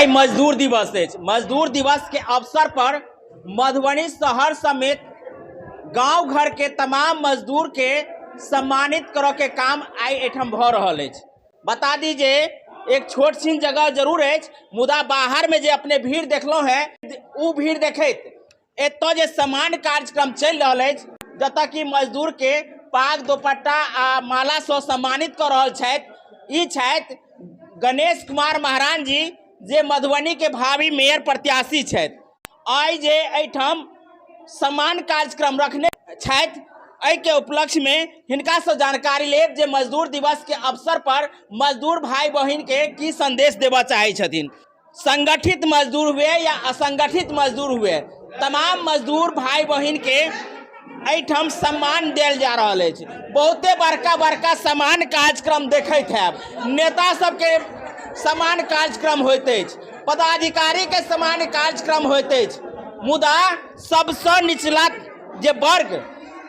आई मजदूर दिवस अछि। मजदूर दिवस के अवसर पर मधुबनी शहर समेत गांव घर के तमाम मजदूर के सम्मानित करऽ के काम आई एठम भ रहल अछि। बता दी जे एक छोट छीन जगह जरूर अछि, मुदा बाहर में जे अपने भीड़ देखलहुं है उ भीड़ देखैत एतऽ जे सम्मान कार्यक्रम चलि रहल अछि, जतऽ कि मजदूर के पाग दोपट्टा आ माला से सम्मानित कर रहल छथि। ई छथि गणेश कुमार महाराज जी, जे मधुबनी के भावी मेयर प्रत्याशी छथि। आइ जे एहिठाम सम्मान कार्यक्रम रखने छथि, एहि के उपलक्ष्य में हिनका से जानकारी लेब जे मजदूर दिवस के अवसर पर मजदूर भाई बहिन के की संदेश देबऽ चाहे छथिन। संगठित मजदूर हुए या असंगठित मजदूर हुए, तमाम मजदूर भाई बहिन के एहिठाम सम्मान देल जा रहल अछि। बहुते बड़का बड़का सम्मान कार्यक्रम देखैत हैब, नेता सबके सम्मान कार्यक्रम होइत अछि, पदाधिकारी के सम्मान कार्यक्रम होइत अछि, मुदा सबसे निचला जे वर्ग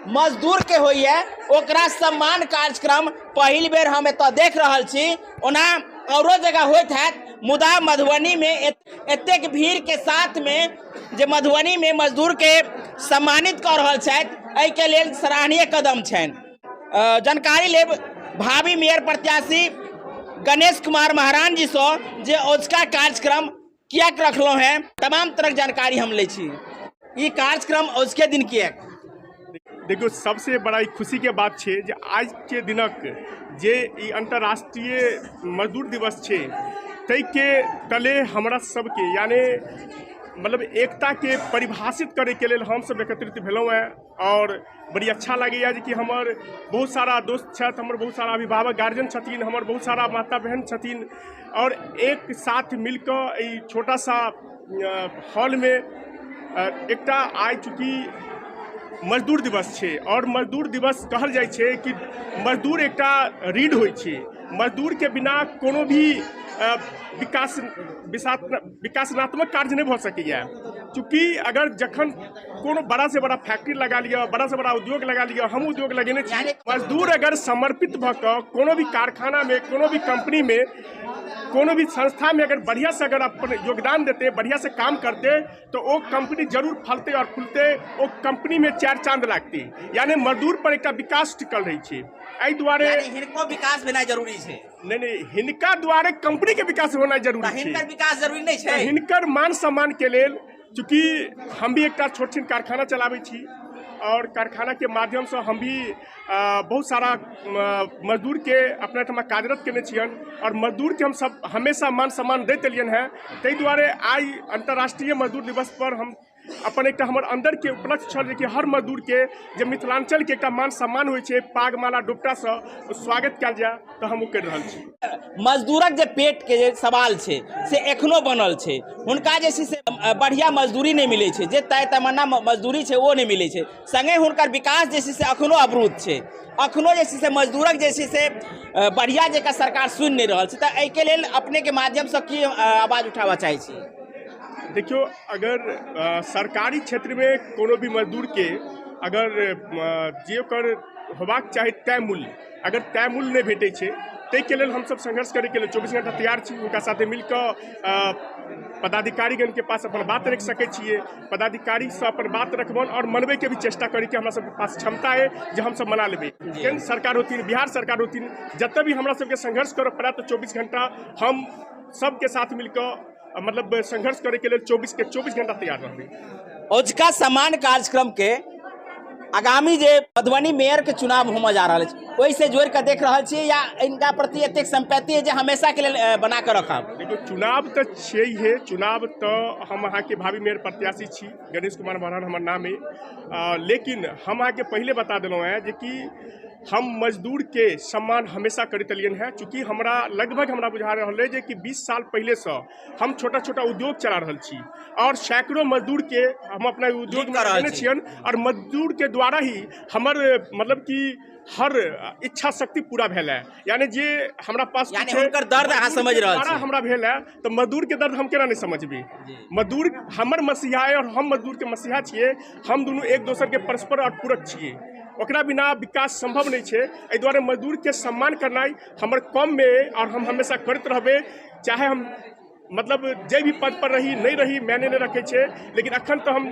मजदूर के होइए ओकरा सम्मान कार्यक्रम पहिल बेर हम एतऽ देख रहल छी। ओना औरो जगह होइत हैत, मुदा मधुबनी में एतेक भीड़ के साथ में जे मधुबनी में मजदूर के सम्मानित कर रहल छथि, एहि के लेल सराहनीय कदम छनि। जानकारी लेब भावी मेयर प्रत्याशी गणेश कुमार महाराज जी से, जे ओजका कार्यक्रम किया रखलो है, तमाम तरह जानकारी हम ले छी। ई कार्यक्रम ओजके दिन किया? देखियो, सबसे बड़ा खुशी के बात है जे आज के दिनक जे ई अंतर्राष्ट्रीय मजदूर दिवस है, तै के तले हमरा सबके यानी मतलब एकता के परिभाषित करे के लेल हम सब एकत्रित भेलौं हैं। और बड़ी अच्छा लगैया जे कि हमर बहुत सारा दोस्त छथि, हमर बहुत सारा अभिभावक गार्जियन छथिन, हमर बहुत सारा माता बहन छथिन, और एक साथ मिलकर ई छोटा सा हॉल में एकटा आइ चूँकि मजदूर दिवस है, और मजदूर दिवस कहल जाय छै कि मजदूर एकटा रीढ़ होय छै। मजदूर के बिना कोनो भी विकासनात्मक कार्य नहीं भ सकैया। चूँकि अगर जखन कोनो बड़ा से बड़ा फैक्ट्री लगा लिया, बड़ा से बड़ा उद्योग लगा लिया, हम उद्योग लगेने छी, मजदूर अगर समर्पित भ क कोनो भी कारखाना में, कोनो भी कंपनी में, कोनो भी संस्था में अगर बढ़िया से अगर अपन योगदान देते, बढ़िया से काम करते, तो वो कंपनी जरूर फलते और फूलते, वो कंपनी में चार चांद लगती। यानी मजदूर पर एक विकास टिकल रही है। एहि दुआरे हिनको विकास होना जरूरी है। नहीं, हिनका द्वारे कंपनी के विकास होना जरूरी है। हिनकर विकास जरूरी नहीं है। हिनकर मान सम्मान के लेल, चूँकि हम भी एक छोट छिन कारखाना चलाबै छी, और कारखाना के माध्यम से हम भी बहुत सारा मजदूर के अपना ठमा कार्यरत केने छियन, और मजदूर के हम सब हमेशा मान सम्मान दैत एलियन हैं। ताहि दुआरे आई अंतर्राष्ट्रीय मजदूर दिवस पर हम अपन एक हमर अंदर के उपलक्ष्य छल कि हर मजदूर के जे मिथिलांचल के एक मान सम्मान होय छै, पाग माला डुबटा से स्वागत कयल जाए, तो हम कर रहल छी। मजदूरक जे पेट के जे सवाल छै से एखनो बनल छै। हुनका जे छै से बढ़िया मजदूरी नहीं मिले छै, जे तय तमन्ना मजदूरी छै वो नहीं मिले छै। संगे हुनकर विकास जे छै से अखनो अवरुद्ध छै। अखनो जे छै से मजदूरक जे छै से बढ़िया जकाँ सरकार सुनि नहीं रहल छै। तऽ एहि के लेल अपने के माध्यम से की आवाज उठाबऽ चाहे छी? देखियो, अगर सरकारी क्षेत्र में कोनो भी मजदूर के अगर जे ओकर होबाक चाही तय मूल्य, अगर तय मूल्य नहीं भेटै छै, ताहिके लेल हमसब संघर्ष करे के लेल 24 घंटा तैयार छी। उनका साथे मिलकर पदाधिकारीगण के पास अपन बात रख सके छिए, पदाधिकारी से अपन बात रखबन और मनबे के भी चेष्टा करी कि हमरा सबके पास क्षमता है जो हम सब मना लेबे। केंद्र सरकार होती, बिहार सरकार होती, जब भी हमरा सबके संघर्ष करे पड़ा तो 24 घंटा हम सबके साथ मिलकर मतलब संघर्ष करे के लिए 24 घंटा तैयार रहबे। ओजका सम्मान कार्यक्रम के आगामी जे मधुबनी मेयर के चुनाव होम जा रहा है, वही से जोड़ कर देख रहा छी, या इनका प्रति एतेक संपत्ति है जो हमेशा के लिए बना कर रखब? देखियो, चुनाव तो छै है, चुनाव तो हम अहाँ के भावी मेयर प्रत्याशी छी, गणेश कुमार महाराज हमार नाम है। लेकिन हम अहाँ के पहले बता दिलों है कि हम मजदूर के सम्मान हमेशा करते एलियन हैं। चूँकि हमरा लगभग हमरा बुझा रहल है कि 20 साल पहले से हम छोटा छोटा उद्योग चला रहल छी, और सैकड़ों मजदूर के हम अपना उद्योग में लगाने छियन, और मजदूर के द्वारा ही हमर मतलब कि हर इच्छा शक्ति पूरा भेल है। यानी जे हमरा पास उनकर दर्द अहाँ समझ रहल छी, हमरा भेल है, तो मजदूर के दर्द हम केना नहीं समझबी? मजदूर हमर मसीहा है और हम मजदूर के मसीहा छिए। हम दोनों एक दोसर के परस्पर और पूरक छिए, ओकरा बिना विकास संभव नहीं है। एहि दुआरे मजदूर के सम्मान करना हमर कम में, और हम हमेशा करते रहबे। चाहे हम मतलब जे भी पद पर रही नहीं रही मैंने नहीं रखे छे, लेकिन अखन तो हम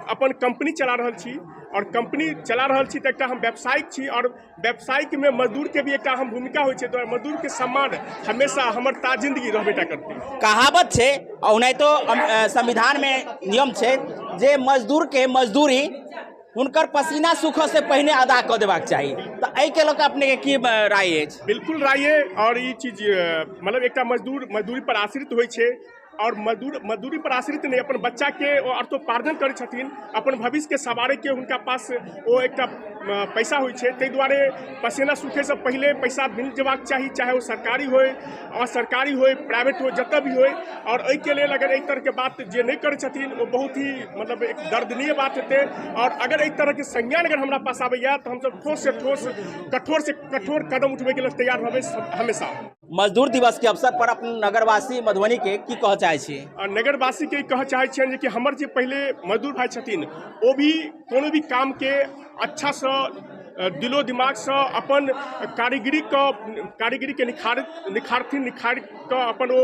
अपन कंपनी चला रहल छी और कंपनी चला रहल छी तो एक हम व्यावसायिक छी और व्यावसायिक में मजदूर के भी एक हम भूमिका होइ छे, तो मजदूर के सम्मान हमेशा हमर ता जिंदगी रहबेटा करती। कहावत छे और नहीं तो संविधान में नियम छे जे मजदूर के मजदूरी उनकर पसीना सूख से पहले अदा कर देबाक चाहिए, तो एहि के लोग अपने के की राय अछि? बिल्कुल राय है और ये चीज मतलब एक मजदूरी पर आश्रित होइ छे और मजदूरी पर आश्रित नहीं, अपन बच्चा के अर्थोपार्जन करै छथिन, अपन भविष्य के सवारे के उनका पास वो एक पैसा होइ छे, ताहि दुआरे पसीना सूखे से पहले पैसा मिल जेबाक चाही, चाहे वो सरकारी होय असरकारी होय प्राइवेट हो जतऽ भी होय। और एहि के लेल अगर एक तरह के बात जे नहीं करै छथिन वो बहुत ही मतलब एक दर्दनीय बात हेतै। और अगर एक तरह के संज्ञान अगर हमरा पास आबैया तो हमसब ठोस से ठोस कठोर से कठोर कदम उठबै के लेल तैयार रहबै हमेशा। मजदूर दिवस के अवसर पर अपन नगरवासी मधुबनी के की कह चाहे छी? नगरवासी के कह चाहे छियनि कि हमर जे पहले मजदूर भाई छथिन वो भी कोनो भी काम के अच्छा से दिलो दिमाग से अपन कारीगरी के निखार के अपन वो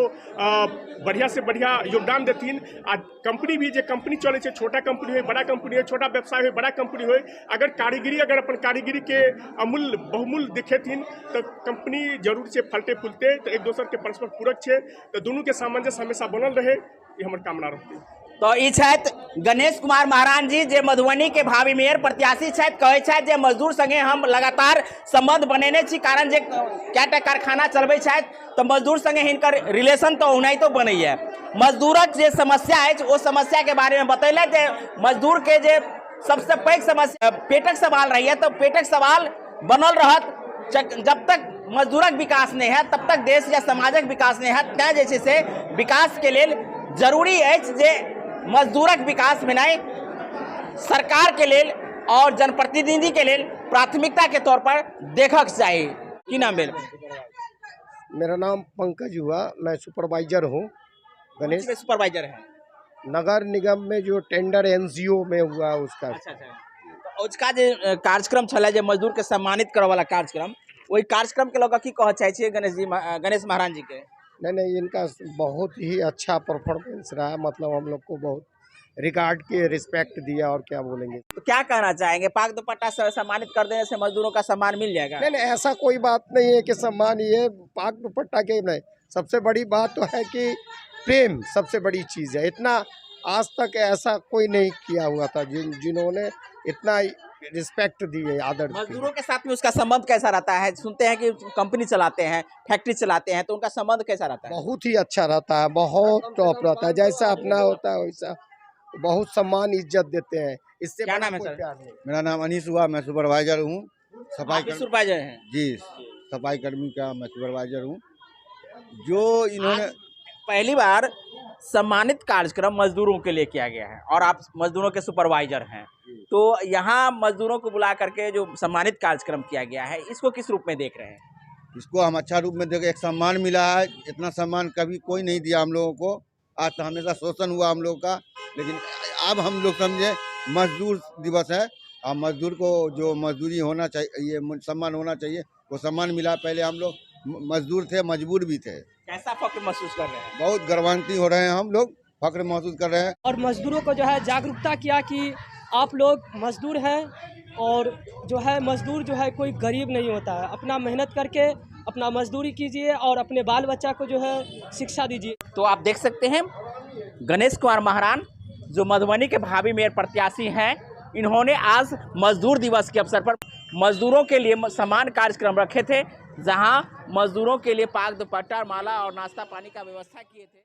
बढ़िया से बढ़िया योगदान देथिन। आ कंपनी भी जे कंपनी चले छे, छोटा कंपनी हो बड़ा कंपनी हो, छोटा व्यवसाय हो बड़ा कंपनी हो, अगर अपन कारीगरी के अमूल्य बहुमूल्य दिखेथिन तो कंपनी जरूर से फलते फूलते, तो एक दोसर के परस्पर पूरक छे, तो दोनों के सामंजस्य हमेशा बनल रहे, ये हमर कामना रहते। तो ई छथि गणेश कुमार महाराज जी जे मधुबनी के भावी मेयर प्रत्याशी छथि, कहै छथि जे मजदूर संगे हम लगातार संबंध बनेने छी, कारण जे कएटा कारखाना चलबै छथि तो मजदूर संगे हिनकर रिलेशन तो ओनाहितो बनैया। मजदूरक जे समस्या अछि ओ समस्या के बारे में बतैलथि जे मजदूर के जे सबसे पैघ समस्या पेटक सवाल रहैया, तो पेटक सवाल बनल रहत जब तक मजदूरक विकास नहीं है तब तक देश या समाजक विकास नहीं है। तैं जे छै से विकास के लेल जरूरी अछि जे मजदूरक विकास में नहीं सरकार के लेल और जनप्रतिनिधि के लेल प्राथमिकता के तौर पर देखक चाहिए। की नाम भेल? मेरा नाम पंकज हुआ, मैं सुपरवाइजर हूँ। गणेश सुपरवाइजर है नगर निगम में जो टेंडर एनजीओ में हुआ उसका। अच्छा। तो उसका जो कार्यक्रम छला जे मजदूर के सम्मानित करे वाला कार्यक्रम, वही कार्यक्रम के लोग की कह चाहे गणेश महाराज जी के? नहीं, इनका बहुत ही अच्छा परफॉर्मेंस रहा, मतलब हम लोग को बहुत रिगार्ड के रिस्पेक्ट दिया, और क्या बोलेंगे। तो क्या कहना चाहेंगे, पाक दुपट्टा से सम्मानित कर देने से मजदूरों का सम्मान मिल जाएगा? नहीं, ऐसा कोई बात नहीं है कि सम्मान ये पाक दुपट्टा के नहीं, सबसे बड़ी बात तो है कि प्रेम सबसे बड़ी चीज़ है। इतना आज तक ऐसा कोई नहीं किया हुआ था जिन्होंने इतना रिस्पेक्ट दी है, आदर। मजदूरों के साथ में उसका संबंध कैसा रहता है? सुनते हैं कि कंपनी चलाते हैं, फैक्ट्री चलाते हैं, तो उनका संबंध कैसा रहता है? बहुत ही अच्छा रहता है, बहुत टॉप रहता है, जैसा अपना होता है वैसा बहुत सम्मान इज्जत देते हैं। इससे क्या नाम है सर? मेरा नाम अनीस हुआ, मैं सुपरवाइजर हूँ। सुपरवाइजर हैं जी, सफाई कर्मी का मैं सुपरवाइजर हूँ। जो इन्होंने पहली बार सम्मानित कार्यक्रम मजदूरों के लिए किया गया है और आप मजदूरों के सुपरवाइजर हैं, तो यहाँ मजदूरों को बुला करके जो सम्मानित कार्यक्रम किया गया है, इसको किस रूप में देख रहे हैं? इसको हम अच्छा रूप में देखें, एक सम्मान मिला है। इतना सम्मान कभी कोई नहीं दिया हम लोगों को। आज तो हमेशा शोषण हुआ हम लोग का, लेकिन अब हम लोग समझे मजदूर दिवस है और मजदूर को जो मजदूरी होना चाहिए, ये सम्मान होना चाहिए, वो सम्मान मिला। पहले हम लोग मजदूर थे, मजबूर भी थे। कैसा फख्र महसूस कर रहे हैं? बहुत गर्वान्वित हो रहे हैं, हम लोग फख्र महसूस कर रहे हैं। और मजदूरों को जो है जागरूकता किया कि आप लोग मजदूर हैं, और जो है मजदूर जो है कोई गरीब नहीं होता है। अपना मेहनत करके अपना मजदूरी कीजिए और अपने बाल बच्चा को जो है शिक्षा दीजिए। तो आप देख सकते हैं गणेश कुमार महाराज जो मधुबनी के भावी मेयर प्रत्याशी हैं, इन्होंने आज मजदूर दिवस के अवसर पर मजदूरों के लिए समान कार्यक्रम रखे थे, जहां मजदूरों के लिए पाक दुपट्टा, माला और नाश्ता पानी का व्यवस्था किए थे।